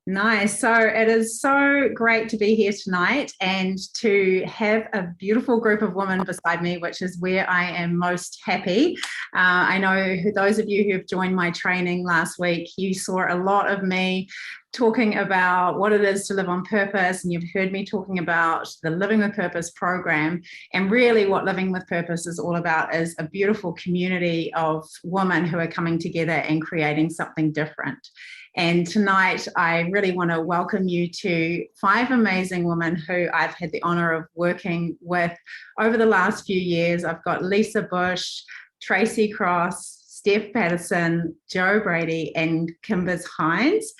Nice. So it is so great to be here tonight and to have a beautiful group of women beside me, which is where I am most happy. I know those of you who have joined my training last week, you saw a lot of me talking about what it is to live on purpose, and you've heard me talking about the Living with Purpose program. And really, what Living with Purpose is all about is a beautiful community of women who are coming together and creating something different. And tonight, I really want to welcome you to five amazing women who I've had the honor of working with over the last few years. I've got Lisa Bush, Tracy Cross, Steph Patterson, Jo Brady, and Kimbers Hines.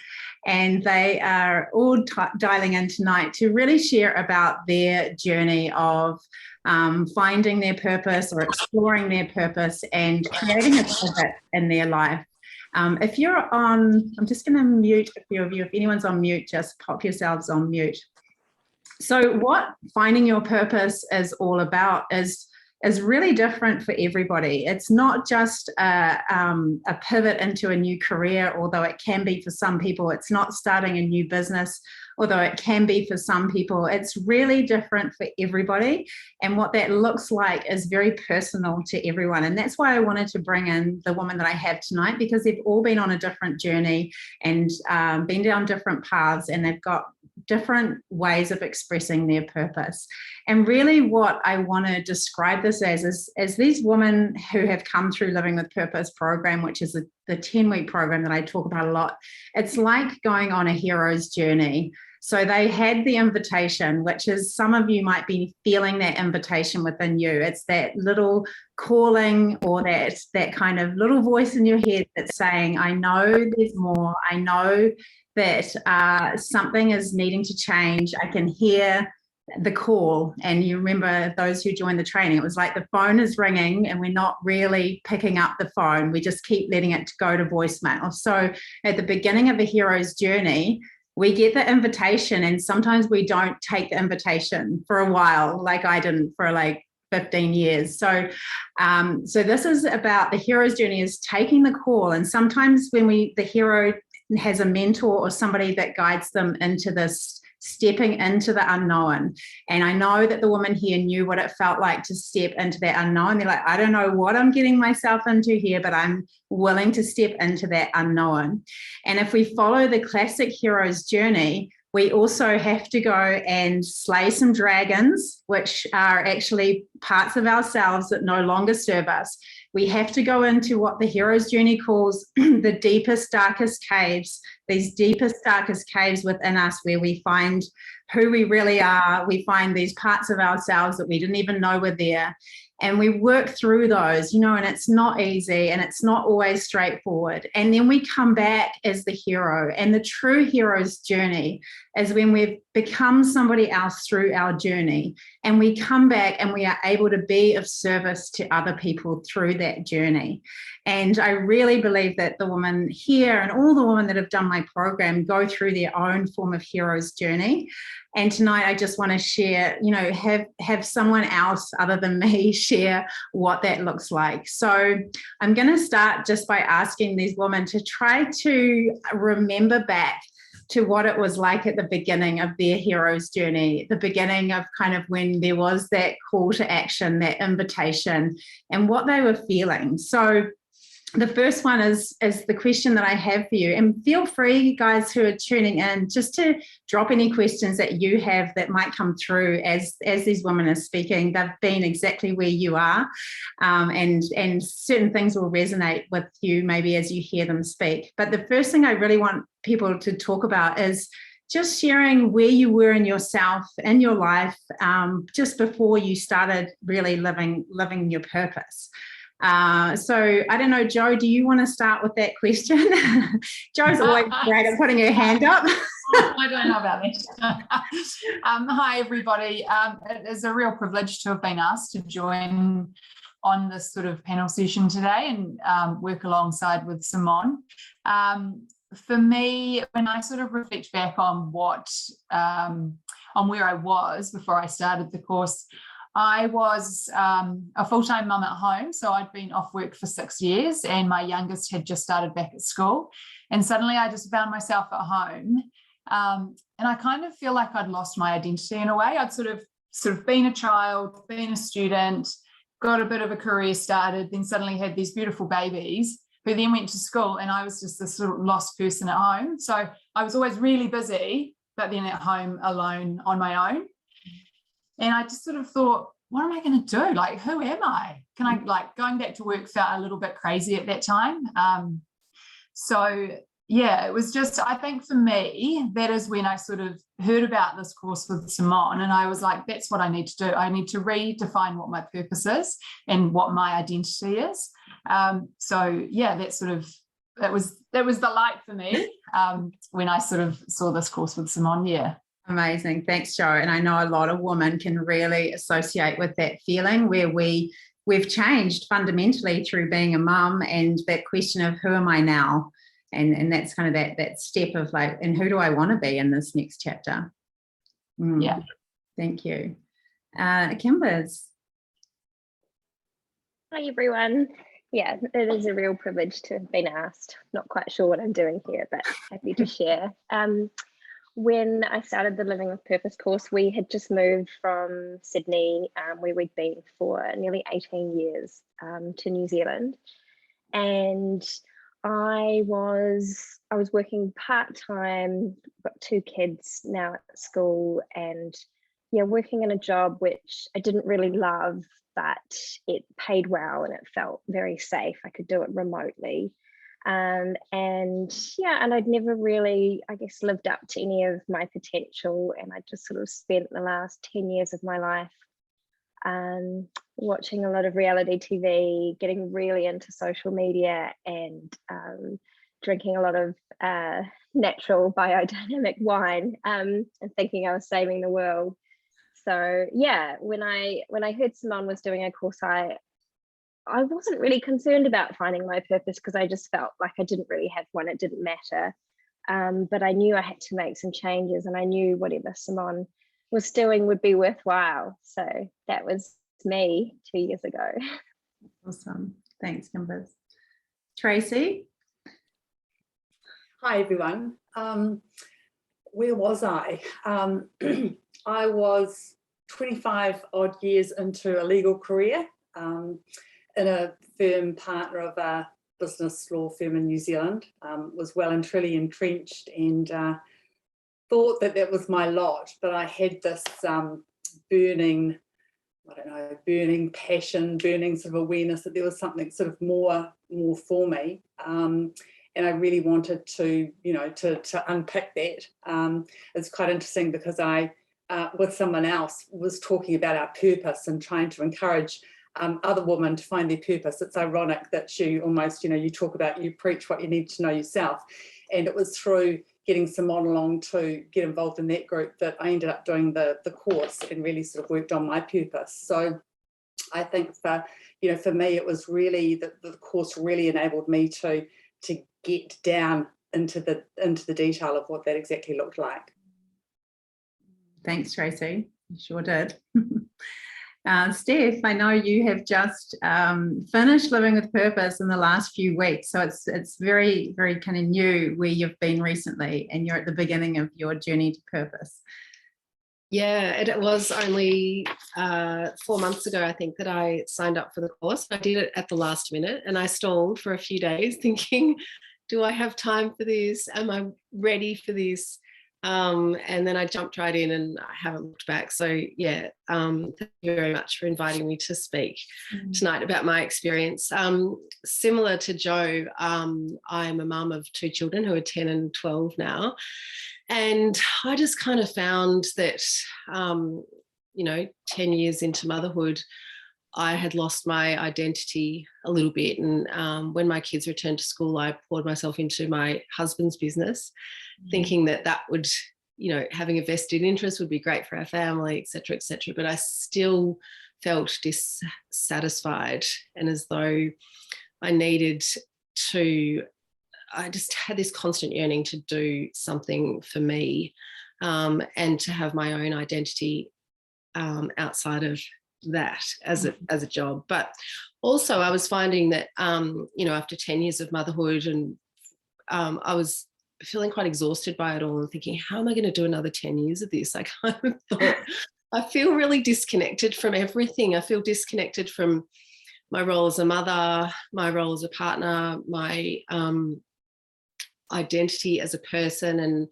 And they are all dialing in tonight to really share about their journey of finding their purpose or exploring their purpose and creating a pivot in their life. If you're on, I'm just going to mute a few of you. If anyone's on mute, just pop yourselves on mute. So what finding your purpose is all about is really different for everybody. It's not just a pivot into a new career, although it can be for some people. It's not starting a new business, although it can be for some people. It's really different for everybody. And what that looks like is very personal to everyone. And that's why I wanted to bring in the woman that I have tonight, because they've all been on a different journey and been down different paths, and they've got different ways of expressing their purpose. And really what I want to describe this as these women who have come through Living with Purpose program, which is the 10-week program that I talk about a lot. It's like going on a hero's journey. So they had the invitation, which is, some of you might be feeling that invitation within you. It's that little calling, or that kind of little voice in your head that's saying, I know there's more. I know that something is needing to change. I can hear the call. And you remember, those who joined the training, it was like the phone is ringing and we're not really picking up the phone. We just keep letting it go to voicemail. So at the beginning of a hero's journey, we get the invitation, and sometimes we don't take the invitation for a while, like I didn't for like 15 years. So this is about the hero's journey, is taking the call. And sometimes when the hero has a mentor or somebody that guides them into this, stepping into the unknown. And I know that the woman here knew what it felt like to step into that unknown. They're like, I don't know what I'm getting myself into here, but I'm willing to step into that unknown. And if we follow the classic hero's journey, we also have to go and slay some dragons, which are actually parts of ourselves that no longer serve us. We have to go into what the hero's journey calls the deepest, darkest caves, these deepest, darkest caves within us, where we find who we really are. We find these parts of ourselves that we didn't even know were there. And we work through those, and it's not easy and it's not always straightforward. And then we come back as the hero. And the true hero's journey is when we've become somebody else through our journey, and we come back and we are able to be of service to other people through that journey. And I really believe that the women here and all the women that have done my program go through their own form of hero's journey. And tonight I just want to share, have someone else other than me share what that looks like. So I'm going to start just by asking these women to try to remember back to what it was like at the beginning of their hero's journey, the beginning of kind of when there was that call to action, that invitation, and what they were feeling. So the first one is the question that I have for you. And feel free, guys who are tuning in, just to drop any questions that you have that might come through as these women are speaking. They've been exactly where you are, and certain things will resonate with you maybe as you hear them speak. But the first thing I really want people to talk about is just sharing where you were in yourself, in your life, just before you started really living your purpose. So I don't know, Jo, do you want to start with that question? Jo's always great at putting her hand up. I don't know about that. Hi, everybody. It is a real privilege to have been asked to join on this sort of panel session today and work alongside with Simone. For me, when I sort of reflect back on on where I was before I started the course, I was a full-time mum at home, so I'd been off work for 6 years, and my youngest had just started back at school. And suddenly I just found myself at home And I kind of feel like I'd lost my identity in a way. I'd sort of been a child, been a student, got a bit of a career started, then suddenly had these beautiful babies who then went to school, and I was just this sort of lost person at home. So I was always really busy, but then at home alone on my own. And I just sort of thought, what am I going to do? Like, who am I? Can I, like, going back to work felt a little bit crazy at that time. So yeah, it was just, I think for me, that is when I sort of heard about this course with Simone, and I was like, that's what I need to do. I need to redefine what my purpose is and what my identity is. So yeah, that was the light for me when I sort of saw this course with Simone. Yeah. Amazing. Thanks, Jo. And I know a lot of women can really associate with that feeling where we've changed fundamentally through being a mum, and that question of who am I now? And that's kind of that step of like, and who do I want to be in this next chapter? Yeah. Thank you. Kimbers. Hi, everyone. Yeah, it is a real privilege to have been asked. Not quite sure what I'm doing here, but happy to share. When I started the Living with Purpose course, we had just moved from Sydney, where we'd been for nearly 18 years, to New Zealand. And I was working part-time, got 2 kids now at school, and yeah, working in a job which I didn't really love, but it paid well and it felt very safe. I could do it remotely. And yeah, and I'd never really, I guess, lived up to any of my potential, and I just sort of spent the last 10 years of my life watching a lot of reality TV, getting really into social media, and drinking a lot of natural biodynamic wine, and thinking I was saving the world. So yeah, when I heard Simone was doing a course, I wasn't really concerned about finding my purpose, because I just felt like I didn't really have one. It didn't matter. But I knew I had to make some changes, and I knew whatever Simone was doing would be worthwhile. So that was me 2 years ago. Awesome. Thanks, Kimbers. Tracy. Hi, everyone. Where was I? I was 25 odd years into a legal career in a firm, partner of a business law firm in New Zealand. Was well and truly entrenched, and thought that was my lot, but I had this burning passion, burning sort of awareness that there was something sort of more for me. And I really wanted to, to unpick that. It's quite interesting because I, with someone else, was talking about our purpose and trying to encourage other women to find their purpose. It's ironic that you almost, you talk about, you preach what you need to know yourself. And it was through getting Simone along to get involved in that group that I ended up doing the course and really sort of worked on my purpose. So I think for me, it was really the course really enabled me to get down into the detail of what that exactly looked like. Thanks, Tracy. You sure did. Steph, I know you have just finished Living with Purpose in the last few weeks, so it's very, very kind of new where you've been recently, and you're at the beginning of your journey to purpose. Yeah, it was only 4 months ago, I think, that I signed up for the course. I did it at the last minute, and I stalled for a few days thinking, do I have time for this? Am I ready for this? And then I jumped right in, and I haven't looked back. So yeah, thank you very much for inviting me to speak tonight about my experience. Similar to Jo, I'm a mum of 2 children who are 10 and 12 now. And I just kind of found that, 10 years into motherhood, I had lost my identity a little bit. And when my kids returned to school, I poured myself into my husband's business, thinking that would, having a vested interest would be great for our family, et cetera, et cetera. But I still felt dissatisfied, and as though I just had this constant yearning to do something for me, and to have my own identity outside of that as a job. But also I was finding that after 10 years of motherhood, and I was feeling quite exhausted by it all and thinking, how am I going to do another 10 years of this? I kind of thought, I feel really disconnected from everything. I feel disconnected from my role as a mother, my role as a partner, my identity as a person. And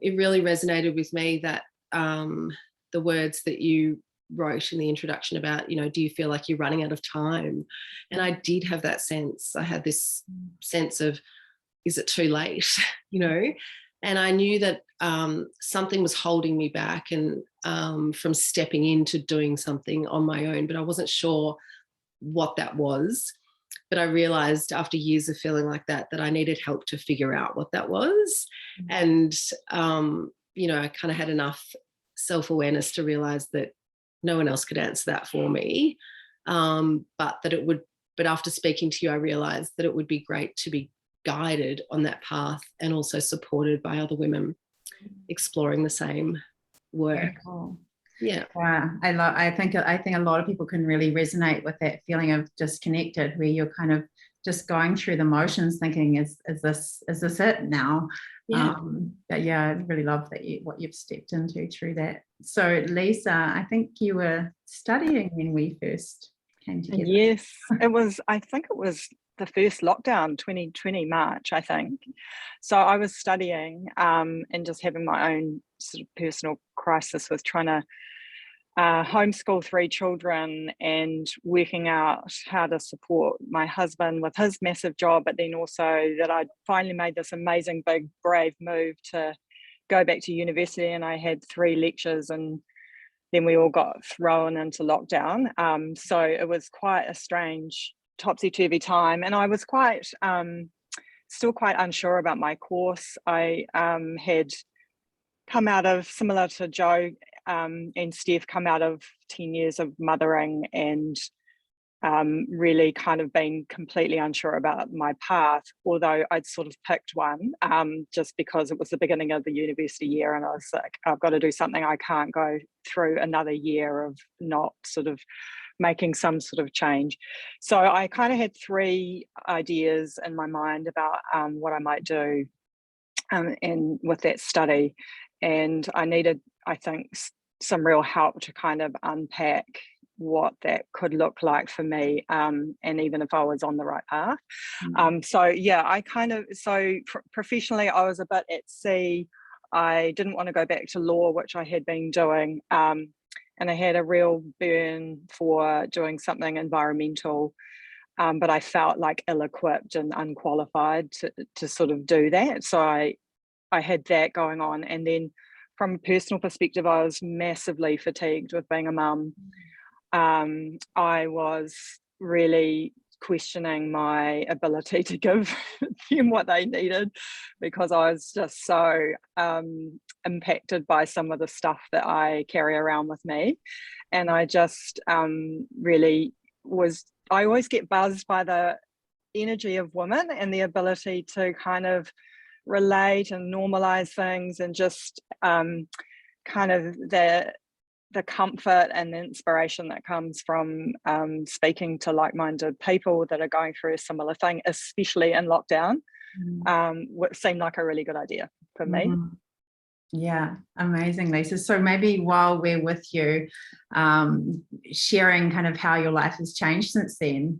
it really resonated with me that the words that you wrote in the introduction about, you know, do you feel like you're running out of time? And I did have that sense. I had this sense of, is it too late? You know, and I knew that something was holding me back and from stepping into doing something on my own, but I wasn't sure what that was. But I realized after years of feeling like that, that I needed help to figure out what that was. And, you know, I kind of had enough self-awareness to realize that no one else could answer that for me. But after speaking to you, I realized that it would be great to be guided on that path and also supported by other women exploring the same work. Cool. Yeah. Yeah, I think a lot of people can really resonate with that feeling of disconnected, where you're kind of just going through the motions, thinking, is this it now? Yeah. But yeah, I really love that what you've stepped into through that. So Lisa, I think you were studying when we first came together. Yes, I think it was the first lockdown, 2020 March, I think. So I was studying and just having my own sort of personal crisis with trying to homeschool 3 children and working out how to support my husband with his massive job, but then also that I'd finally made this amazing, big, brave move to go back to university, and I had 3 lectures, and then we all got thrown into lockdown. So it was quite a strange, topsy-turvy time, and I was quite still quite unsure about my course. I had come out of, similar to Jo and Steph, come out of 10 years of mothering and really kind of been completely unsure about my path, although I'd sort of picked one just because it was the beginning of the university year, and I was like, I've got to do something. I can't go through another year of not sort of making some sort of change. So I kind of had 3 ideas in my mind about what I might do and with that study, and I needed, I think, some real help to kind of unpack what that could look like for me, and even if I was on the right path. So yeah, I kind of, professionally I was a bit at sea. I didn't want to go back to law, which I had been doing, and I had a real burn for doing something environmental, but I felt like ill-equipped and unqualified to sort of do that. So I had that going on, and then from a personal perspective, I was massively fatigued with being a mum. I was really questioning my ability to give them what they needed, because I was just so impacted by some of the stuff that I carry around with me. And I just really I always get buzzed by the energy of women and the ability to kind of relate and normalize things, and just kind of the comfort and the inspiration that comes from speaking to like-minded people that are going through a similar thing, especially in lockdown. What seemed like a really good idea for me. Yeah, amazing, Lisa. So maybe while we're with you, sharing kind of how your life has changed since then.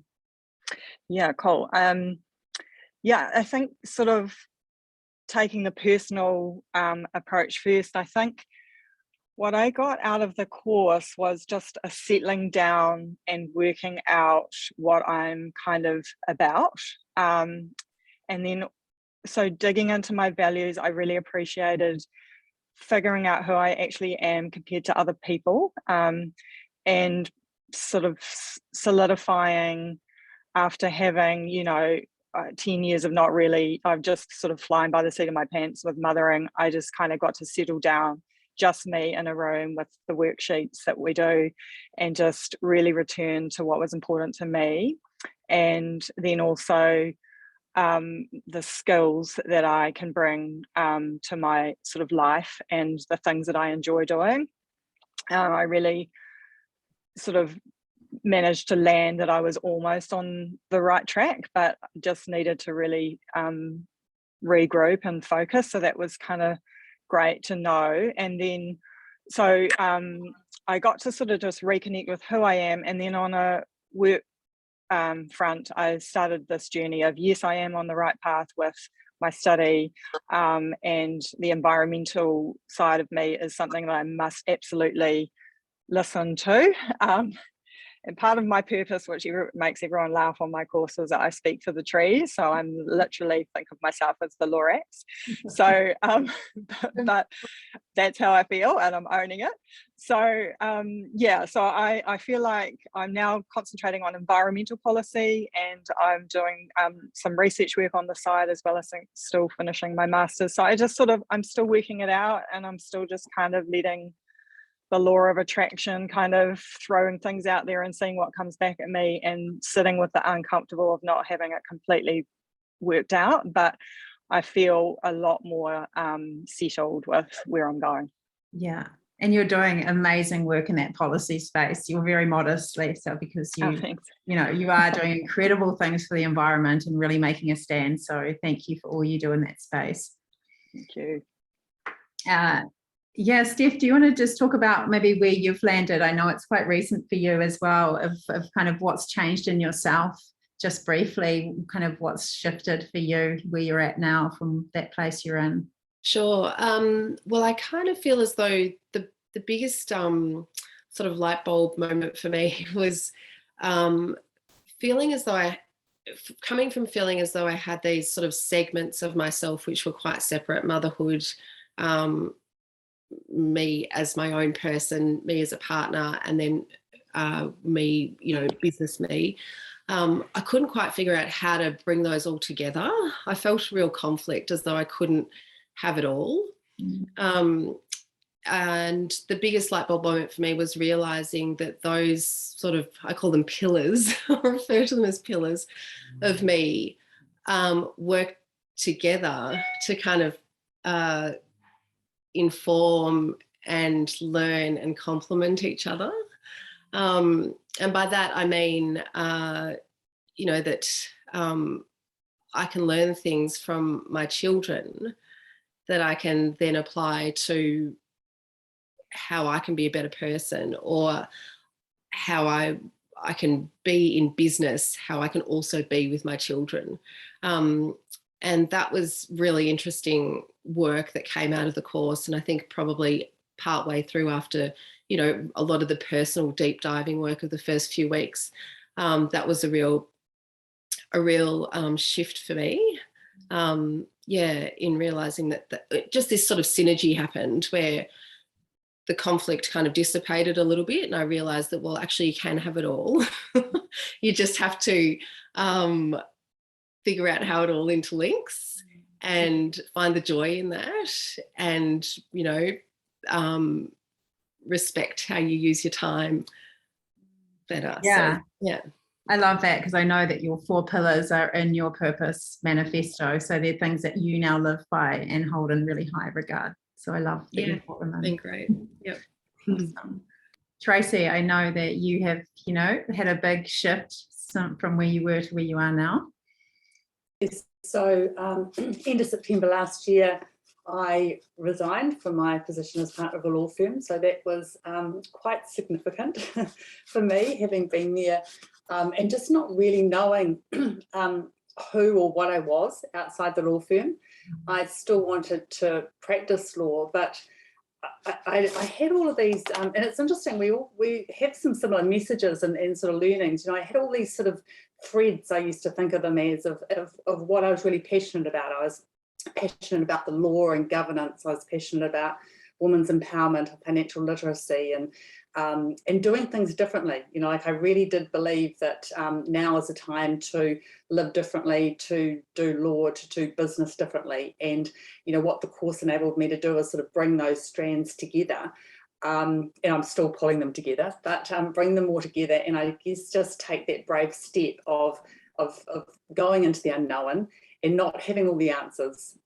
Yeah, cool. Yeah, I think sort of taking the personal approach first, I think what I got out of the course was just a settling down and working out what I'm kind of about. And then, so digging into my values, I really appreciated figuring out who I actually am compared to other people, and sort of solidifying after having, 10 years of not really, I've just sort of flying by the seat of my pants with mothering. I just kind of got to settle down, just me in a room with the worksheets that we do, and just really return to what was important to me. And then also the skills that I can bring to my sort of life and the things that I enjoy doing. I really sort of managed to land that I was almost on the right track, but just needed to really regroup and focus. So that was kind of great to know. And then so I got to sort of just reconnect with who I am, and then on a work front, I started this journey of, yes, I am on the right path with my study, and the environmental side of me is something that I must absolutely listen to. And part of my purpose, which makes everyone laugh on my course, is that I speak to the trees. So I'm literally think of myself as the Lorax. So, but that's how I feel, and I'm owning it. So yeah, so I feel like I'm now concentrating on environmental policy, and I'm doing some research work on the side, as well as still finishing my master's. So I just I'm still working it out, and I'm still just kind of letting the law of attraction, kind of throwing things out there and seeing what comes back at me, and sitting with the uncomfortable of not having it completely worked out. But I feel a lot more settled with where I'm going. Yeah. And you're doing amazing work in that policy space. You're very modest, Lisa, because you are doing incredible things for the environment and really making a stand. So thank you for all you do in that space. Thank you. Yeah, Steph, do you want to just talk about maybe where you've landed? I know it's quite recent for you as well, of kind of what's changed in yourself, just briefly, kind of what's shifted for you, where you're at now from that place you're in. Sure. Well, I kind of feel as though the biggest sort of light bulb moment for me was feeling as though coming from feeling as though I had these sort of segments of myself which were quite separate: motherhood, me as my own person, me as a partner, and then me, business me. I couldn't quite figure out how to bring those all together. I felt real conflict, as though I couldn't have it all. And the biggest light bulb moment for me was realizing that those sort of, I call them pillars, I refer to them as pillars of me, work together to kind of inform and learn and complement each other. And by that, I mean, that I can learn things from my children that I can then apply to how I can be a better person, or how I can be in business, how I can also be with my children. And that was really interesting work that came out of the course. And I think probably partway through, after, a lot of the personal deep diving work of the first few weeks, that was a real shift for me. In realizing that just this sort of synergy happened, where the conflict kind of dissipated a little bit, and I realized that, well, actually you can have it all. You just have to figure out how it all interlinks and find the joy in that, and respect how you use your time better. Yeah. So, yeah. I love that, because I know that your 4 pillars are in your purpose manifesto. So they're things that you now live by and hold in really high regard. So I love that you brought them in. Been great. Yep. Awesome. Tracy, I know that you have, had a big shift from where you were to where you are now. Yes. So end of September last year, I resigned from my position as partner of a law firm. So that was quite significant for me, having been there and just not really knowing who or what I was outside the law firm. I still wanted to practice law, but I had all of these, and it's interesting, we have some similar messages and sort of learnings. I had all these sort of threads, I used to think of them as, of what I was really passionate about. I was passionate about the law and governance. I was passionate about women's empowerment and financial literacy, and doing things differently. I really did believe that now is a time to live differently, to do law, to do business differently. And what the course enabled me to do is sort of bring those strands together. And I'm still pulling them together, but bring them all together, and I guess just take that brave step of going into the unknown and not having all the answers,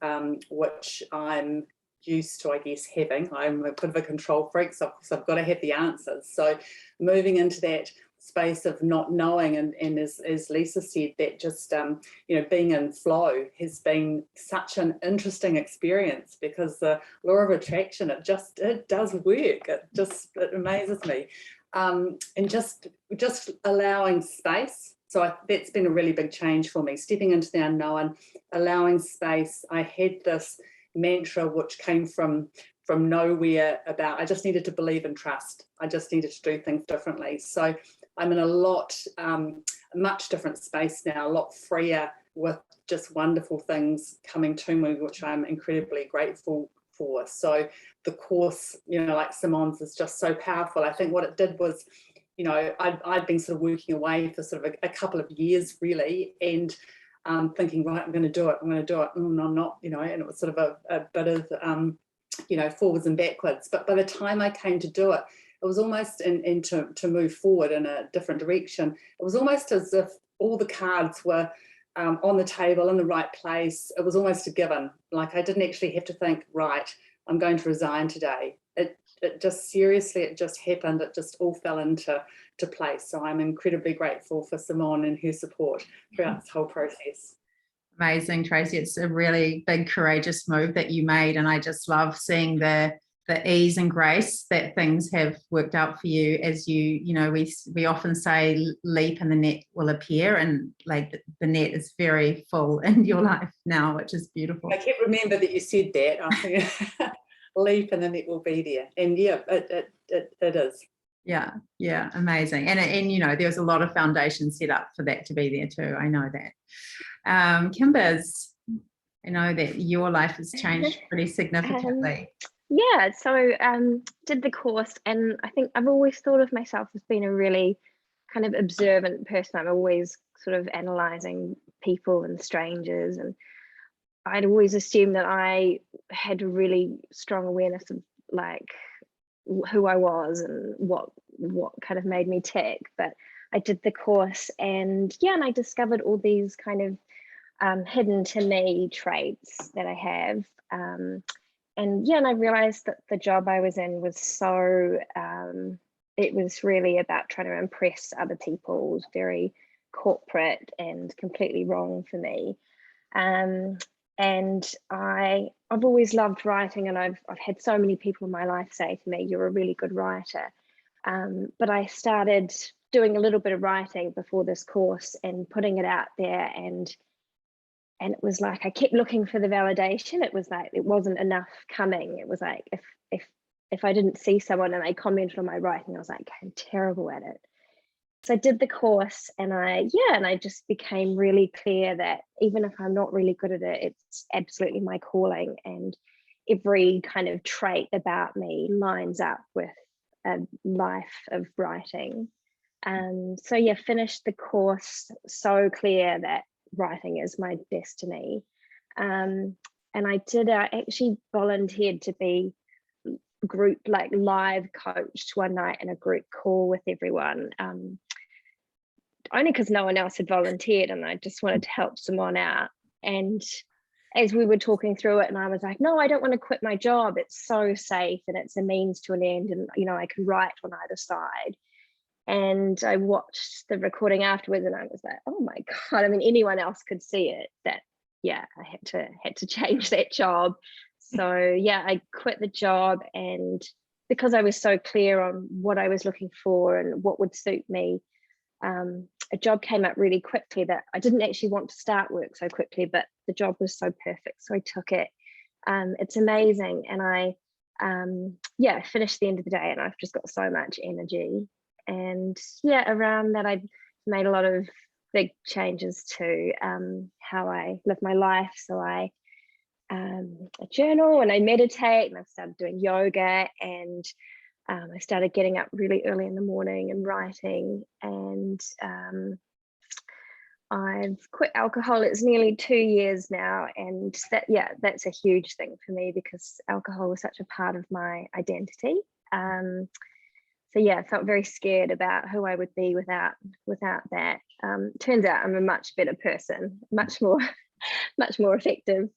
which I'm used to, I guess, having. I'm a bit of a control freak, so of course I've got to have the answers. So moving into that space of not knowing, and as Lisa said, that just being in flow has been such an interesting experience, because the law of attraction, it does work. It amazes me. And just allowing space. So that's been a really big change for me, stepping into the unknown, allowing space. I had this mantra which came from nowhere about I just needed to believe and trust. I just needed to do things differently. So I'm in a much different space now, a lot freer, with just wonderful things coming to me, which I'm incredibly grateful for. So the course, like Simone's, is just so powerful. I think what it did was, I'd been sort of working away for sort of a couple of years really, and thinking, right, I'm going to do it. No, I'm not, and it was sort of a bit of, forwards and backwards. But by the time I came to do it, it was almost, and to move forward in a different direction, it was almost as if all the cards were on the table in the right place. It was almost a given. Like, I didn't actually have to think, right, I'm going to resign today. It just happened. It just all fell into place. So I'm incredibly grateful for Simone and her support throughout this whole process. Amazing, Tracy. It's a really big, courageous move that you made, and I just love seeing the ease and grace that things have worked out for you. As we often say, leap and the net will appear, and like the net is very full in your life now, which is beautiful. I can't remember that you said that. I think leap and the net will be there, and yeah, it is. Yeah, amazing. And there's a lot of foundation set up for that to be there too. I know that. Kimbers, I know that your life has changed pretty significantly. Yeah, so did the course, and I think I've always thought of myself as being a really kind of observant person. I'm always sort of analysing people and strangers, and I'd always assumed that I had a really strong awareness of like who I was and what kind of made me tick. But I did the course, and I discovered all these kind of hidden to me traits that I have. And I realized that the job I was in was so, it was really about trying to impress other people. It was very corporate and completely wrong for me. And I've always loved writing, and I've had so many people in my life say to me, "You're a really good writer." But I started doing a little bit of writing before this course and putting it out there, and it was like I kept looking for the validation. It was like it wasn't enough coming. It was like if I didn't see someone and they commented on my writing, I was like, I'm terrible at it. So I did the course, and I just became really clear that even if I'm not really good at it, it's absolutely my calling, and every kind of trait about me lines up with a life of writing. So finished the course so clear that writing is my destiny. And I actually volunteered to be group like live coached one night in a group call with everyone, only because no one else had volunteered, and I just wanted to help someone out. And as we were talking through it, and I was like, no, I don't want to quit my job. It's so safe, and it's a means to an end, and I can write on either side. And I watched the recording afterwards, and I was like, oh my God, I mean, anyone else could see it, that I had to change that job. So I quit the job, and because I was so clear on what I was looking for and what would suit me, a job came up really quickly that I didn't actually want to start work so quickly, but the job was so perfect, so I took it. It's amazing, and I finished the end of the day, and I've just got so much energy. And around that, I've made a lot of big changes to how I live my life. So I journal and I meditate, and I've started doing yoga, and I started getting up really early in the morning and writing. And I've quit alcohol. It's nearly 2 years now, and that's a huge thing for me, because alcohol was such a part of my identity. I felt very scared about who I would be without that. Turns out I'm a much better person, much more effective.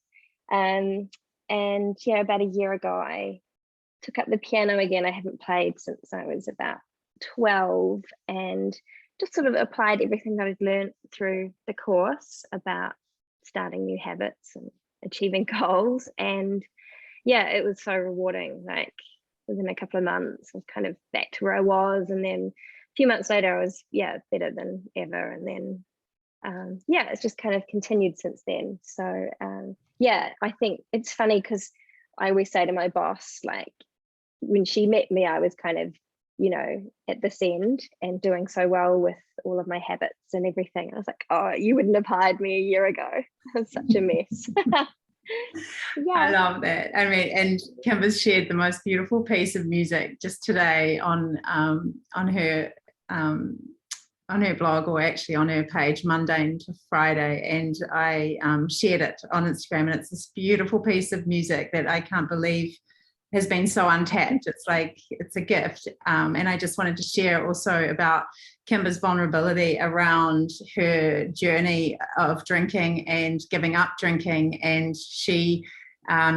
And about a year ago, I took up the piano again. I haven't played since I was about 12 and just sort of applied everything that I'd learned through the course about starting new habits and achieving goals. And yeah, it was so rewarding. Like within a couple of months, I was kind of back to where I was. And then a few months later, I was, better than ever. And then, it's just kind of continued since then. So, I think it's funny because I always say to my boss, like, when she met me, I was kind of, at this end and doing so well with all of my habits and everything. I was like, oh, you wouldn't have hired me a year ago. I was such a mess. I love that. I mean, and Kimber's shared the most beautiful piece of music just today on her blog, or actually on her page, Mundane to Friday, and I shared it on Instagram, and it's this beautiful piece of music that I can't believe has been so untapped. It's like, it's a gift. And I just wanted to share also about Kimber's vulnerability around her journey of drinking and giving up drinking. And she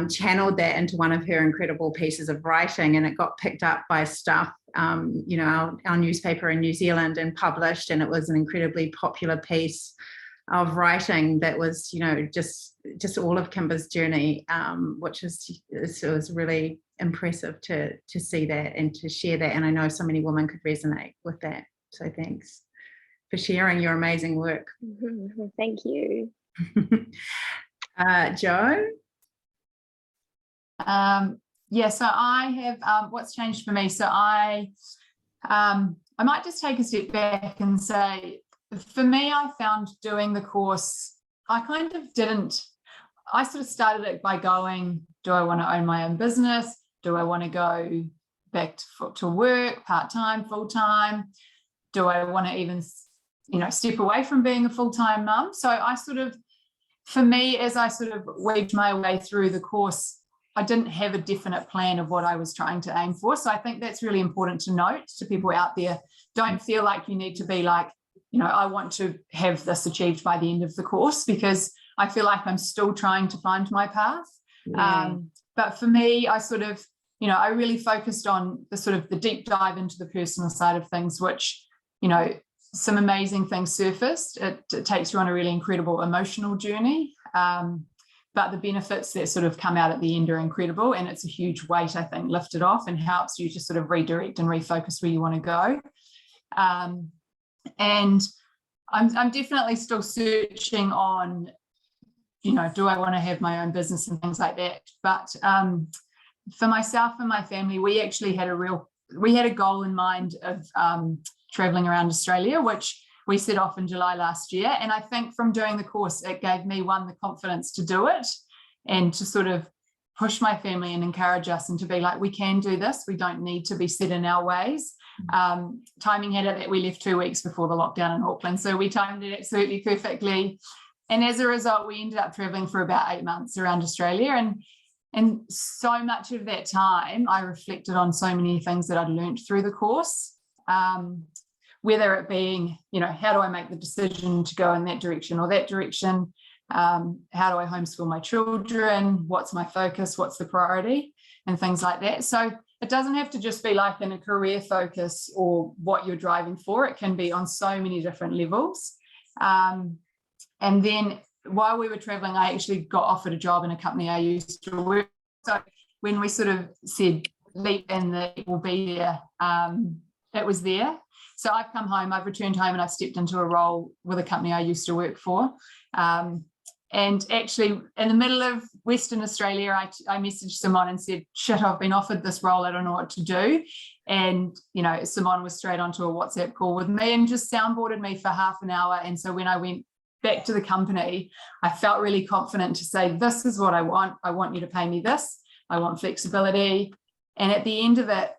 channeled that into one of her incredible pieces of writing, and it got picked up by Stuff, our newspaper in New Zealand, and published. And it was an incredibly popular piece of writing that was, just all of Kimber's journey, which was really impressive to see that and to share that. And I know so many women could resonate with that. So thanks for sharing your amazing work. Thank you. Jo? So I have, what's changed for me? So I might just take a step back and say, for me, I found doing the course, I sort of started it by going, do I want to own my own business? Do I want to go back to work, part-time, full-time? Do I want to even, step away from being a full-time mum? So I sort of, for me, as I sort of weaved my way through the course, I didn't have a definite plan of what I was trying to aim for. So I think that's really important to note to people out there. Don't feel like you need to be like, I want to have this achieved by the end of the course, because I feel like I'm still trying to find my path. But for me, I sort of, I really focused on the deep dive into the personal side of things, which, some amazing things surfaced. It takes you on a really incredible emotional journey. But the benefits that sort of come out at the end are incredible. And it's a huge weight, I think, lifted off, and helps you to sort of redirect and refocus where you want to go. And I'm definitely still searching on, do I want to have my own business and things like that. But for myself and my family, we actually had a goal in mind of traveling around Australia, which we set off in July last year. And I think from doing the course, it gave me, the confidence to do it, and to sort of push my family and encourage us, and to be like, we can do this. We don't need to be set in our ways. Timing had it that we left 2 weeks before the lockdown in Auckland. So we timed it absolutely perfectly. And as a result, we ended up traveling for about 8 months around Australia. And so much of that time, I reflected on so many things that I'd learned through the course, whether it being, how do I make the decision to go in that direction or that direction? How do I homeschool my children? What's my focus? What's the priority? And things like that. So it doesn't have to just be like in a career focus or what you're driving for. It can be on so many different levels. And then while we were traveling, I actually got offered a job in a company I used to work. So when we sort of said leap and that it will be there, it was there. So I've come home, I've returned home, and I've stepped into a role with a company I used to work for. And actually, in the middle of Western Australia, I messaged Simone and said, shit, I've been offered this role, I don't know what to do. And, Simone was straight onto a WhatsApp call with me and just soundboarded me for half an hour. And so when I went back to the company, I felt really confident to say, this is what I want you to pay me this. I want flexibility. And at the end of it,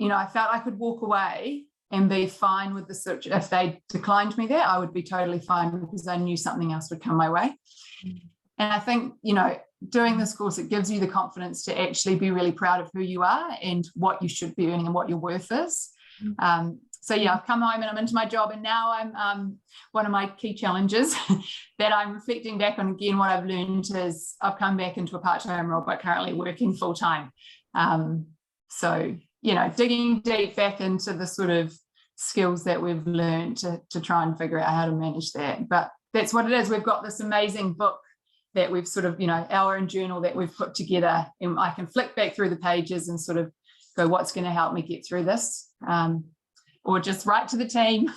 I felt I could walk away and be fine with the search. If they declined me there, I would be totally fine, because I knew something else would come my way. And I think, doing this course, it gives you the confidence to actually be really proud of who you are and what you should be earning and what your worth is. So yeah, I've come home and I'm into my job, and now I'm one of my key challenges that I'm reflecting back on again. What I've learned is I've come back into a part-time role, but currently working full-time. So you know, digging deep back into the sort of skills that we've learned to try and figure out how to manage that. But that's what it is. We've got this amazing book that we've sort of, you know, our own journal that we've put together, and I can flick back through the pages and sort of go, what's going to help me get through this? Or just write to the team.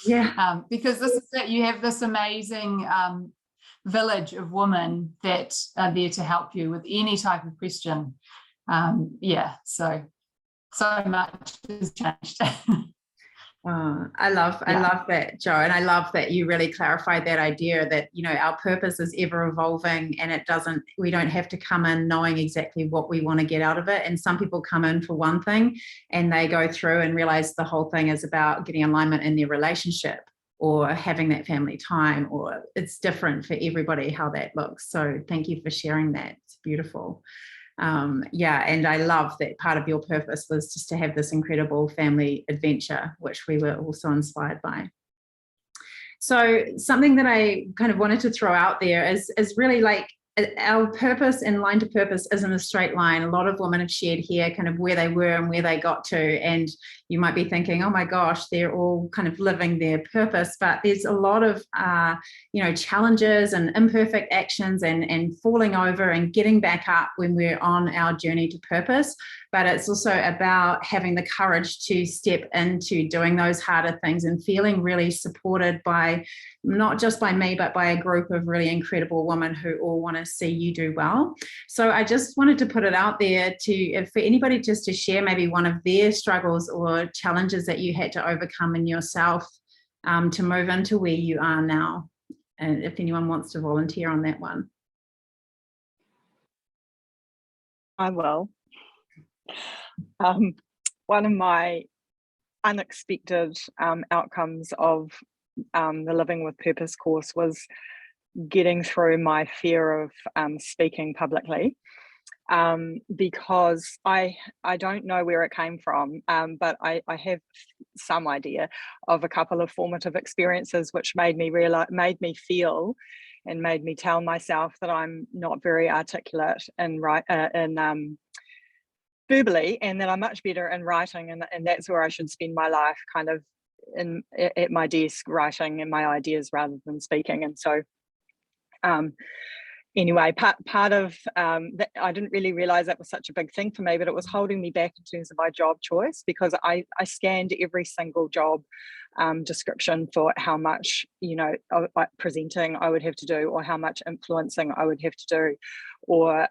Yeah. Because this is that you have this amazing village of women that are there to help you with any type of question. So much has changed. I love that, Jo, and I love that you really clarified that idea that, you know, our purpose is ever evolving, and we don't have to come in knowing exactly what we want to get out of it. And some people come in for one thing and they go through and realize the whole thing is about getting alignment in their relationship or having that family time, or it's different for everybody how that looks. So thank you for sharing that. It's beautiful. And I love that part of your purpose was just to have this incredible family adventure, which we were also inspired by. So something that I kind of wanted to throw out there is really like our purpose and line to purpose isn't a straight line. A lot of women have shared here kind of where they were and where they got to. And you might be thinking, oh my gosh, they're all kind of living their purpose. But there's a lot of, challenges and imperfect actions and falling over and getting back up when we're on our journey to purpose. But it's also about having the courage to step into doing those harder things and feeling really supported by, not just by me, but by a group of really incredible women who all want to see you do well. So I just wanted to put it out there for anybody just to share maybe one of their struggles or challenges that you had to overcome in yourself to move into where you are now. And if anyone wants to volunteer on that one. I will. One of my unexpected outcomes of the Living with Purpose course was getting through my fear of speaking publicly, because I don't know where it came from, but I have some idea of a couple of formative experiences which made me feel and made me tell myself that I'm not very articulate in verbally, and that I'm much better in writing, and that's where I should spend my life, kind of at my desk writing and my ideas rather than speaking. And so anyway, part of that, I didn't really realize that was such a big thing for me, but it was holding me back in terms of my job choice, because I scanned every single job description for how much, presenting I would have to do, or how much influencing I would have to do, or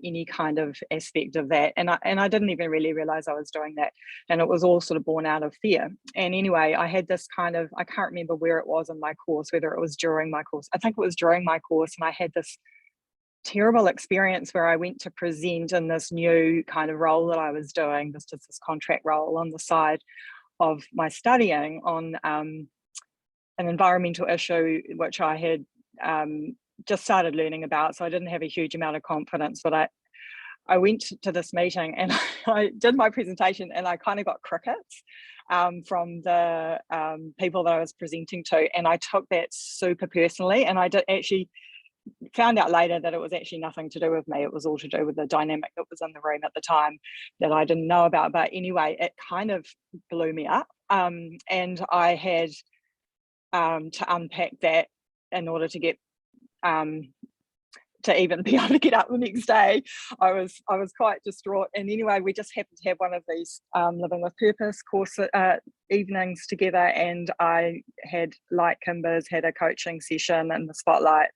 any kind of aspect of that. And I didn't even really realize I was doing that. And it was all sort of born out of fear. And anyway, I had this kind of, I can't remember where it was in my course, whether it was during my course. I think it was during my course, and I had this terrible experience where I went to present in this new kind of role that I was doing, this contract role on the side of my studying on an environmental issue which I had just started learning about. So I didn't have a huge amount of confidence, but I went to this meeting and I did my presentation, and I kind of got crickets from the people that I was presenting to, and I took that super personally. And I did actually found out later that it was actually nothing to do with me. It was all to do with the dynamic that was in the room at the time that I didn't know about. But anyway, it kind of blew me up, and I had to unpack that in order to get to even be able to get up the next day. I was quite distraught. And anyway, we just happened to have one of these Living with Purpose course evenings together, and I had, like Kimber's, had a coaching session in the spotlight,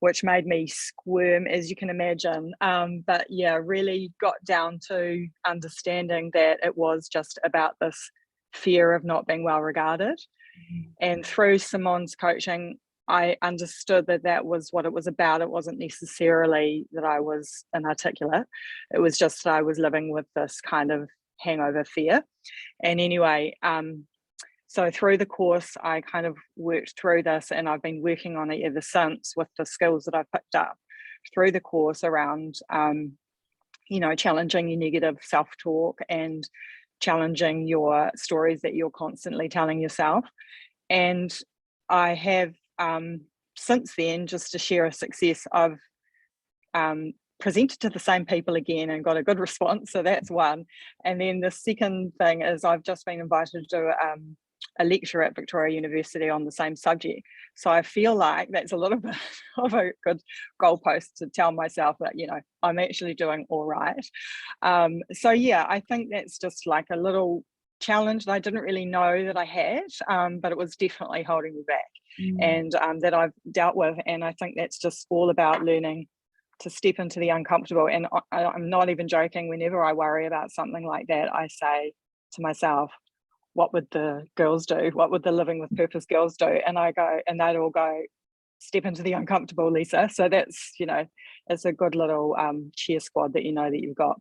which made me squirm, as you can imagine. But yeah, really got down to understanding that it was just about this fear of not being well regarded. Mm-hmm. And through Simone's coaching, I understood that was what it was about. It wasn't necessarily that I was inarticulate. It was just that I was living with this kind of hangover fear. And anyway, so through the course, I kind of worked through this, and I've been working on it ever since with the skills that I've picked up through the course around, challenging your negative self-talk and challenging your stories that you're constantly telling yourself. And I have since then, just to share a success, I've presented to the same people again and got a good response. So that's one. And then the second thing is I've just been invited to do a lecture at Victoria University on the same subject. So I feel like that's a little bit of a good goalpost to tell myself that, you know, I'm actually doing all right. So yeah, I think that's just like a little challenge that I didn't really know that I had, but it was definitely holding me back, and that I've dealt with. And I think that's just all about learning to step into the uncomfortable. And I'm not even joking. Whenever I worry about something like that, I say to myself, what would the girls do? What would the Living with Purpose girls do? And I go, and they'd all go, step into the uncomfortable, Lisa. So that's, you know, it's a good little cheer squad that you know that you've got.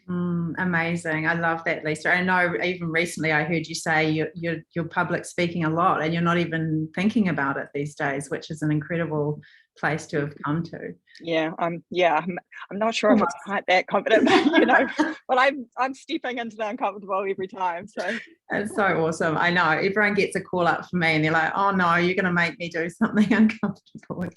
Amazing. I love that, Lisa. I know even recently I heard you say you're public speaking a lot and you're not even thinking about it these days, which is an incredible place to have come to. I'm not sure if it's quite that confident, but you know, but I'm stepping into the uncomfortable every time. So it's so awesome. I know everyone gets a call up from me and they're like, oh no, you're going to make me do something uncomfortable.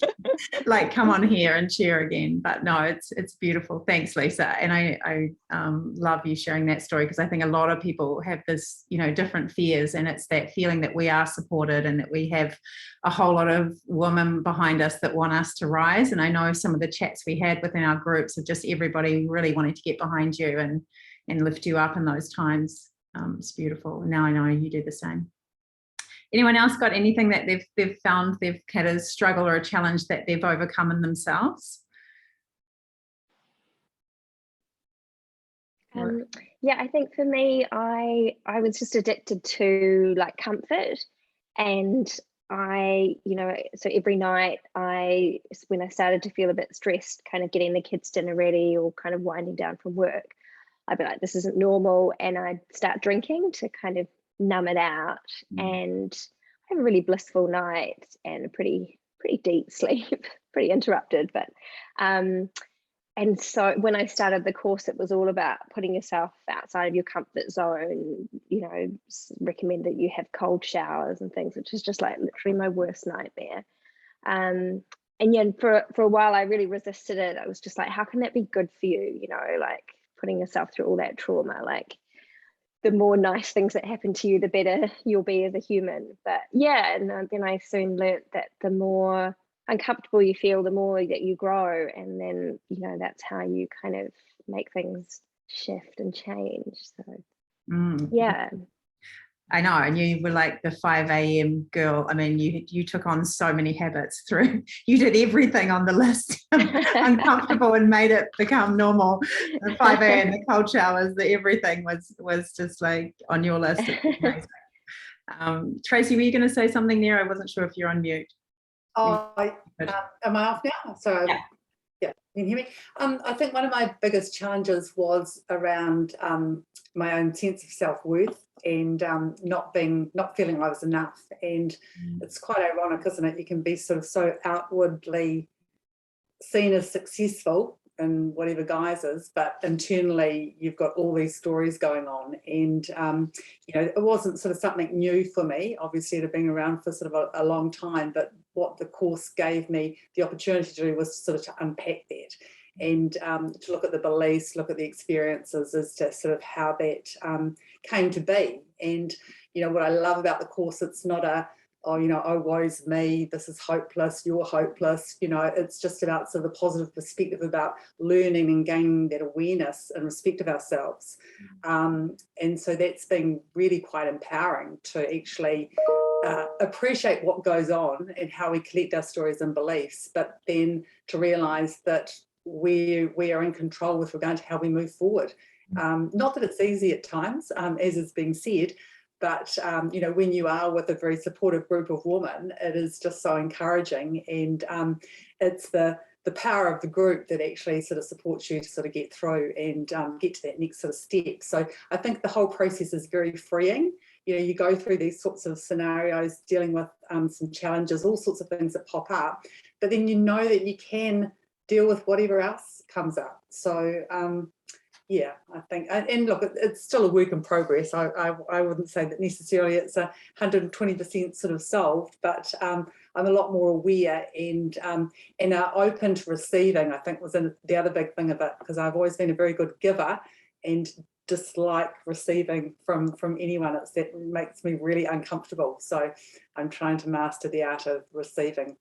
Like, come on here and cheer again. But no, it's beautiful. Thanks, Lisa. And I love you sharing that story, because I think a lot of people have this, you know, different fears, and it's that feeling that we are supported and that we have a whole lot of women behind us that want us to rise. And I know some of the chats we had within our groups of just everybody really wanting to get behind you and lift you up in those times. It's beautiful. Now I know you do the same. Anyone else got anything that they've found they've had a struggle or a challenge that they've overcome in themselves? Yeah, I think for me, I was just addicted to like comfort, and I, you know, so every night when I started to feel a bit stressed, kind of getting the kids dinner ready or kind of winding down from work, I'd be like, this isn't normal, and I'd start drinking to kind of numb it out, and have a really blissful night and a pretty deep sleep, pretty interrupted, but and so when I started the course, it was all about putting yourself outside of your comfort zone. You know, recommend that you have cold showers and things, which is just like literally my worst nightmare. And yeah, for a while I really resisted it. I was just like, how can that be good for you? You know, like putting yourself through all that trauma, like the more nice things that happen to you, the better you'll be as a human. But yeah, and then I soon learnt that the more uncomfortable you feel, the more that you grow, and then, you know, that's how you kind of make things shift and change. So yeah, I know. And you were like the 5 a.m. girl. I mean, you took on so many habits through, you did everything on the list, uncomfortable, and made it become normal. The 5 a.m., the cold showers, everything was just like on your list. Tracy, were you going to say something there? I wasn't sure if you're on mute. Oh, am I off now? Sorry. Yeah, can you hear me? I think one of my biggest challenges was around my own sense of self-worth and not feeling I was enough. And it's quite ironic, isn't it? You can be sort of so outwardly seen as successful in whatever guises, but internally you've got all these stories going on. And you know, it wasn't sort of something new for me. Obviously, it had been around for sort of a long time, but what the course gave me the opportunity to do was sort of to unpack that and to look at the beliefs, look at the experiences as to sort of how that came to be. And, you know, what I love about the course, it's not a, oh, you know, oh, woe's me, this is hopeless, you're hopeless. You know, it's just about sort of a positive perspective about learning and gaining that awareness and respect of ourselves. And so that's been really quite empowering to actually appreciate what goes on and how we collect our stories and beliefs, but then to realise that we are in control with regard to how we move forward. Not that it's easy at times, as is being said, but you know, when you are with a very supportive group of women, it is just so encouraging, and it's the power of the group that actually sort of supports you to sort of get through and get to that next sort of step. So I think the whole process is very freeing. You know, you go through these sorts of scenarios, dealing with some challenges, all sorts of things that pop up, but then you know that you can deal with whatever else comes up. So yeah, I think, and look, it's still a work in progress. I wouldn't say that necessarily it's 120% sort of solved, but I'm a lot more aware and are open to receiving, I think was the other big thing of it, because I've always been a very good giver and dislike receiving from anyone. That makes me really uncomfortable. So I'm trying to master the art of receiving.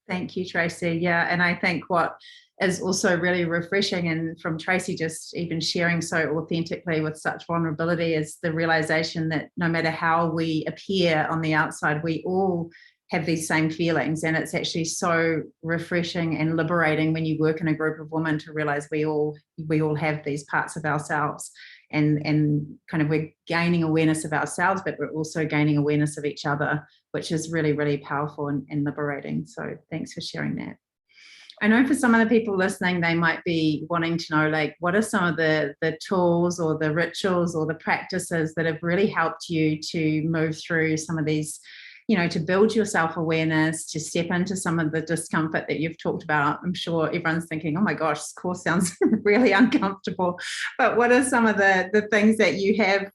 Thank you, Tracy. Yeah, and I think what is also really refreshing, and from Tracy just even sharing so authentically with such vulnerability, is the realization that no matter how we appear on the outside, we all have these same feelings. And it's actually so refreshing and liberating when you work in a group of women to realize we all have these parts of ourselves, and kind of we're gaining awareness of ourselves, but we're also gaining awareness of each other, which is really, really powerful and liberating. So thanks for sharing that. I know for some of the people listening, they might be wanting to know, like, what are some of the tools or the rituals or the practices that have really helped you to move through some of these, to build your self-awareness, to step into some of the discomfort that you've talked about. I'm sure everyone's thinking, oh my gosh, this course sounds really uncomfortable. But what are some of the things that you have,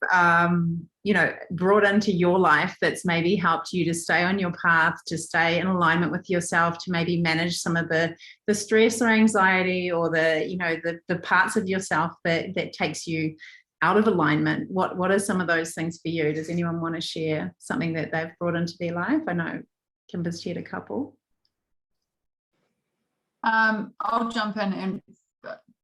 brought into your life that's maybe helped you to stay on your path, to stay in alignment with yourself, to maybe manage some of the stress or anxiety or the parts of yourself that takes you out of alignment? What are some of those things for you? Does anyone want to share something that they've brought into their life? I know Kimber's shared a couple. I'll jump in and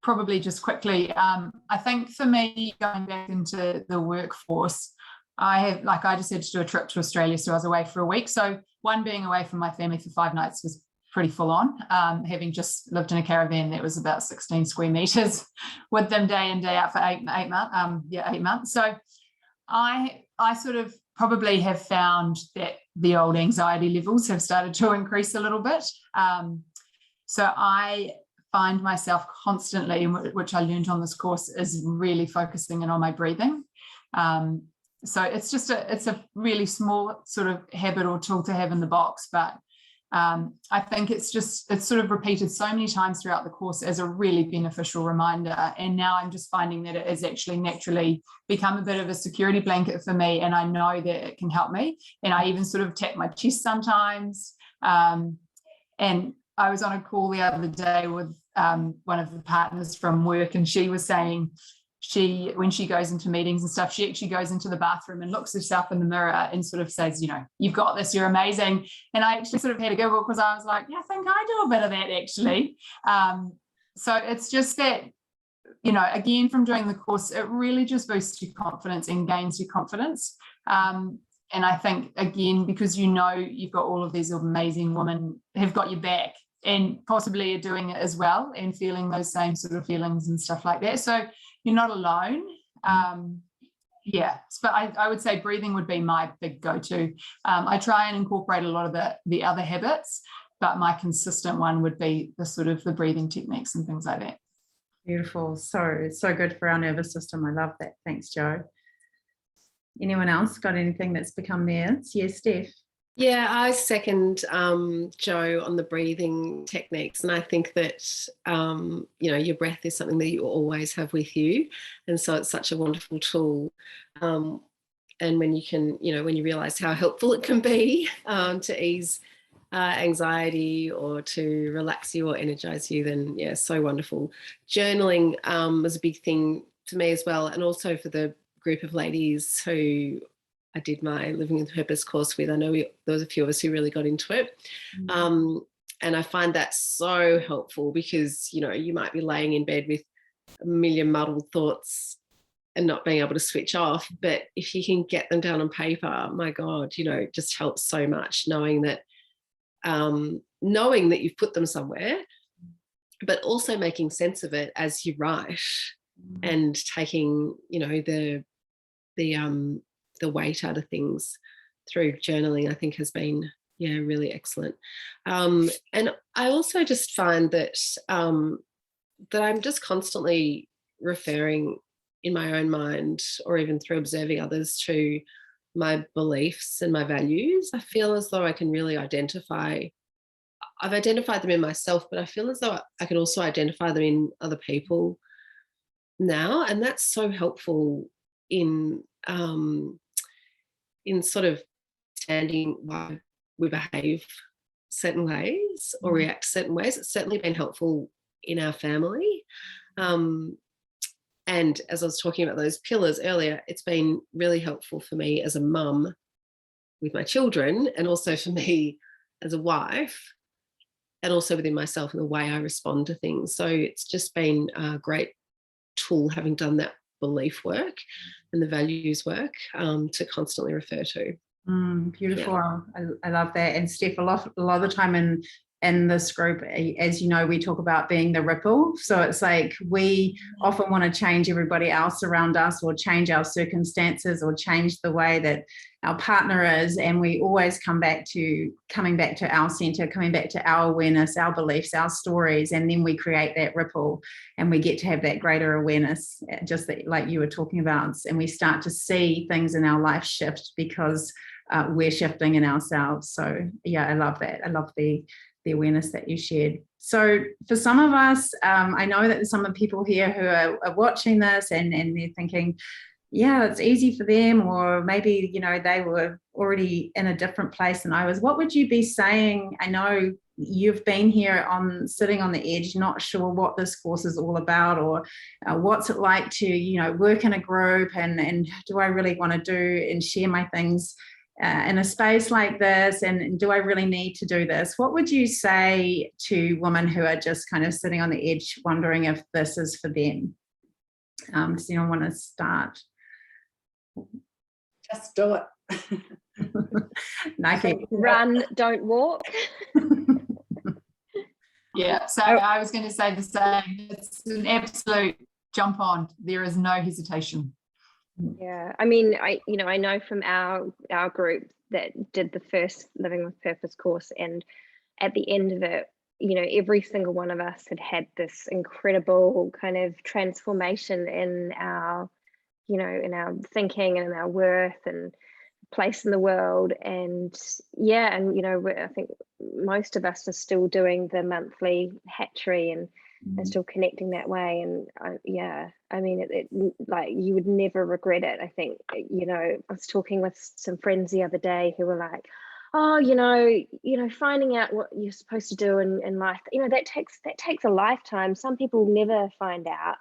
probably just quickly. I think for me, going back into the workforce, I just had to do a trip to Australia, so I was away for a week. So being away from my family for 5 nights was pretty full on, having just lived in a caravan that was about 16 square meters with them day in, day out for 8 months. So I sort of probably have found that the old anxiety levels have started to increase a little bit. So I find myself constantly, which I learned on this course, is really focusing in on my breathing. So it's a really small sort of habit or tool to have in the box, but I think it's sort of repeated so many times throughout the course as a really beneficial reminder. And now I'm just finding that it has actually naturally become a bit of a security blanket for me. And I know that it can help me. And I even sort of tap my chest sometimes. And I was on a call the other day with one of the partners from work, and she was saying, when she goes into meetings and stuff, she actually goes into the bathroom and looks herself in the mirror and sort of says, you've got this, you're amazing. And I actually sort of had a giggle because I was like, yeah, I think I do a bit of that actually. So it's just that, again, from doing the course, it really just boosts your confidence and gains your confidence. And I think, again, because you've got all of these amazing women who've got your back and possibly are doing it as well and feeling those same sort of feelings and stuff like that. So you're not alone. But I would say breathing would be my big go-to. I try and incorporate a lot of the other habits, but my consistent one would be the breathing techniques and things like that. Beautiful. So good for our nervous system. I love that. Thanks, Jo. Anyone else got anything that's become theirs? Yes, Steph. Yeah, I second Jo on the breathing techniques. And I think that, your breath is something that you always have with you. And so it's such a wonderful tool. And when you can, when you realize how helpful it can be to ease anxiety or to relax you or energize you, then, yeah, so wonderful. Journaling was a big thing for me as well. And also for the group of ladies who I did my Living with Purpose course with. I know there was a few of us who really got into it. And I find that so helpful because, you might be laying in bed with a million muddled thoughts and not being able to switch off. But if you can get them down on paper, my God, it just helps so much knowing that you've put them somewhere, but also making sense of it as you write and taking, the weight out of things through journaling, I think has been, really excellent. And I also just find that that I'm just constantly referring in my own mind or even through observing others to my beliefs and my values. I feel as though I can really I've identified them in myself, but I feel as though I can also identify them in other people now. And that's so helpful in sort of understanding why we behave certain ways or react certain ways. It's certainly been helpful in our family. And as I was talking about those pillars earlier, it's been really helpful for me as a mum with my children, and also for me as a wife, and also within myself and the way I respond to things. So it's just been a great tool, having done that belief work and the values work, to constantly refer to. Beautiful. Yeah. I love that. And Steph, a lot of the time in this group, as you know, we talk about being the ripple. So it's like we often want to change everybody else around us, or change our circumstances, or change the way that our partner is, and we always coming back to our center, coming back to our awareness, our beliefs, our stories, and then we create that ripple, and we get to have that greater awareness, just that, like you were talking about, and we start to see things in our life shift because we're shifting in ourselves. So yeah, I love that. I love the awareness that you shared. So for some of us, I know that there's some of the people here who are watching this and they're thinking, yeah, it's easy for them, or maybe, you know, they were already in a different place than I was. What would you be saying? I know you've been here sitting on the edge, not sure what this course is all about, or what's it like to, you know, work in a group, and do I really want to do and share my things in a space like this, and do I really need to do this? What would you say to women who are just kind of sitting on the edge wondering if this is for them? Does anyone want to start? Just do it. Nike. Run, don't walk. Yeah, so I was going to say the same. It's an absolute jump on. There is no hesitation. Yeah, I mean, I know from our group that did the first Living with Purpose course, and at the end of it, you know, every single one of us had this incredible kind of transformation in our, you know, in our thinking and in our worth and place in the world. And yeah, and you know, I think most of us are still doing the monthly hatchery and still connecting that way. And yeah, I mean, it like, you would never regret it. I think, you know, I was talking with some friends the other day who were like, oh, you know, finding out what you're supposed to do in life, you know, that takes a lifetime. Some people never find out.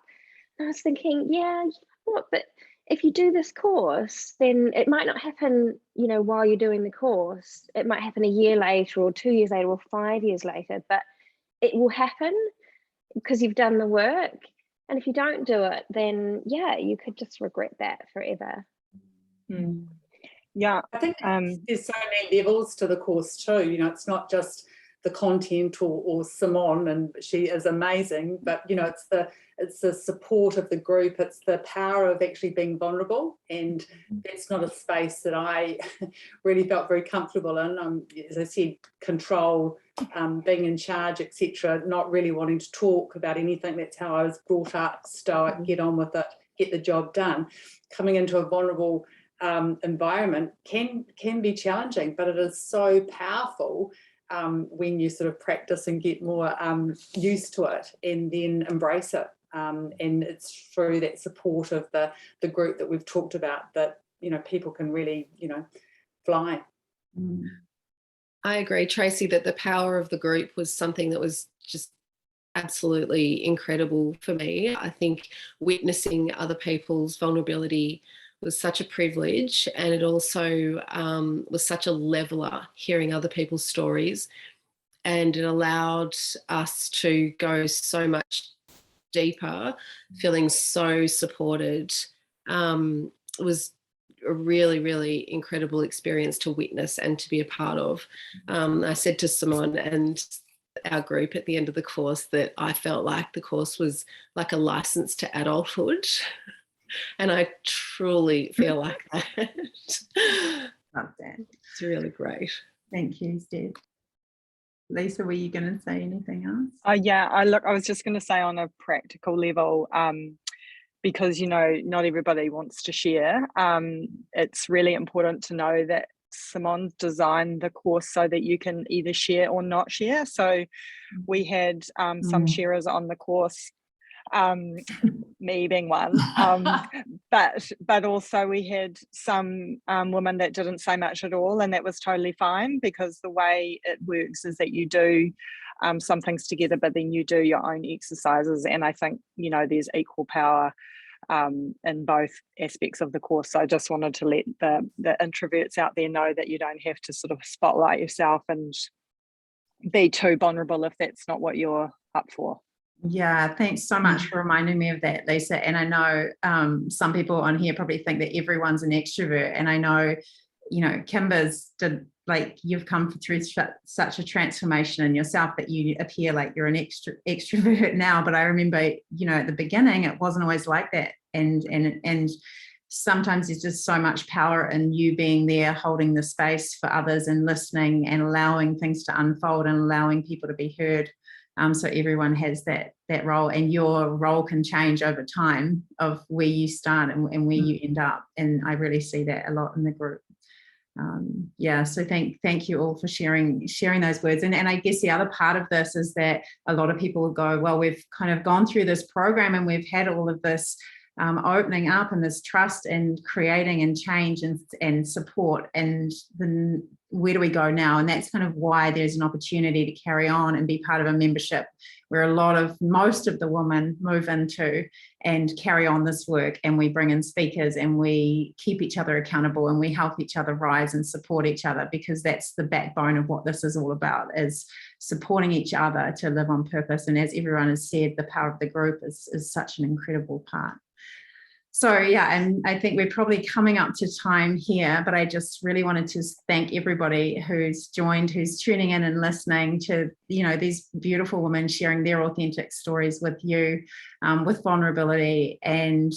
And I was thinking, yeah, you know what, but if you do this course, then it might not happen, you know, while you're doing the course. It might happen a year later, or 2 years later, or 5 years later, but it will happen because you've done the work. And if you don't do it, then yeah, you could just regret that forever. Yeah, I think there's so many levels to the course too. You know, it's not just the content or Simone, and she is amazing, but you know, it's the support of the group. It's the power of actually being vulnerable, and that's not a space that I really felt very comfortable in. As I said, control, being in charge, etc. Not really wanting to talk about anything. That's how I was brought up. Stoic, get on with it, get the job done. Coming into a vulnerable environment can be challenging, but it is so powerful when you sort of practice and get more used to it, and then embrace it. And it's through that support of the group that we've talked about that, you know, people can really, you know, fly. I agree, Tracy, that the power of the group was something that was just absolutely incredible for me. I think witnessing other people's vulnerability was such a privilege, and it also was such a leveler, hearing other people's stories, and it allowed us to go so much deeper, feeling so supported. It was a really, really incredible experience to witness and to be a part of. I said to Simone and our group at the end of the course that I felt like the course was like a license to adulthood. And I truly feel like that. Love that. It's really great. Thank you, Steph. Lisa, were you going to say anything else? Yeah, I was just going to say, on a practical level, because, you know, not everybody wants to share, it's really important to know that Simone designed the course so that you can either share or not share. So we had some sharers on the course me being one. But also we had some women that didn't say much at all, and that was totally fine, because the way it works is that you do some things together, but then you do your own exercises. And I think, you know, there's equal power in both aspects of the course. So I just wanted to let the introverts out there know that you don't have to sort of spotlight yourself and be too vulnerable if that's not what you're up for. Yeah, thanks so much for reminding me of that, Lisa. And I know some people on here probably think that everyone's an extrovert, and I know, you know, Kimber's did, like, you've come through such a transformation in yourself that you appear like you're an extrovert now. But I remember, you know, at the beginning it wasn't always like that, and sometimes there's just so much power in you being there, holding the space for others and listening and allowing things to unfold and allowing people to be heard. So everyone has that role, and your role can change over time of where you start and where you end up. And I really see that a lot in the group. Yeah, so thank you all for sharing those words. And I guess the other part of this is that a lot of people will go, well, we've kind of gone through this program and we've had all of this opening up and this trust and creating and change and support, and then where do we go now? And that's kind of why there's an opportunity to carry on and be part of a membership where most of the women move into and carry on this work, and we bring in speakers and we keep each other accountable and we help each other rise and support each other, because that's the backbone of what this is all about, is supporting each other to live on purpose. And as everyone has said, the power of the group is such an incredible part. So yeah, and I think we're probably coming up to time here, but I just really wanted to thank everybody who's joined, who's tuning in and listening to, you know, these beautiful women sharing their authentic stories with you, with vulnerability, and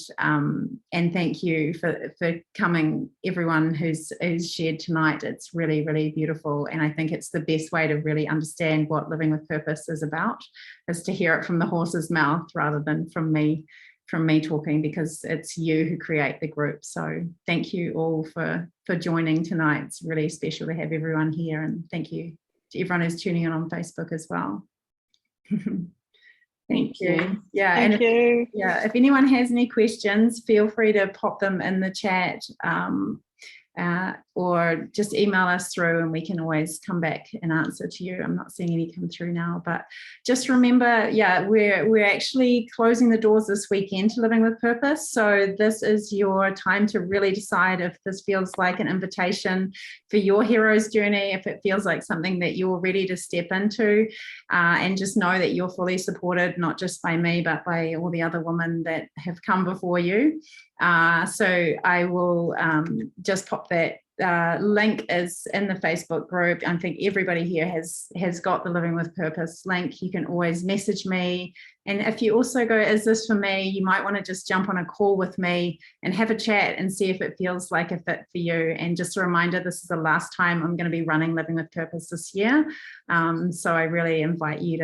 thank you for coming, everyone who's shared tonight. It's really, really beautiful, and I think it's the best way to really understand what living with purpose is about, is to hear it from the horse's mouth rather than from me talking, because it's you who create the group. So thank you all for joining tonight. It's really special to have everyone here, and thank you to everyone who's tuning in on Facebook as well. Thank you. Yeah, Thank you. If anyone has any questions, feel free to pop them in the chat, or just email us through and we can always come back and answer to you. I'm not seeing any come through now, but just remember, we're actually closing the doors this weekend to Living with Purpose. So this is your time to really decide if this feels like an invitation for your hero's journey, if it feels like something that you're ready to step into, and just know that you're fully supported, not just by me, but by all the other women that have come before you. So I will just pop that link is in the Facebook group. I think everybody here has got the Living with Purpose link. You can always message me. And if you also go, is this for me? You might want to just jump on a call with me and have a chat and see if it feels like a fit for you. And just a reminder, this is the last time I'm going to be running Living with Purpose this year. So I really invite you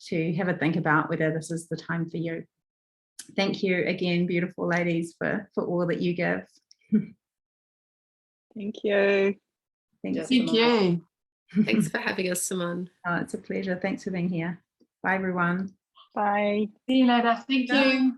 to have a think about whether this is the time for you. Thank you again, beautiful ladies, for all that you give. Thank you. Thanks. Thank you. Thanks for having us, Simone. Oh, it's a pleasure. Thanks for being here. Bye, everyone. Bye. See you later. Thank you.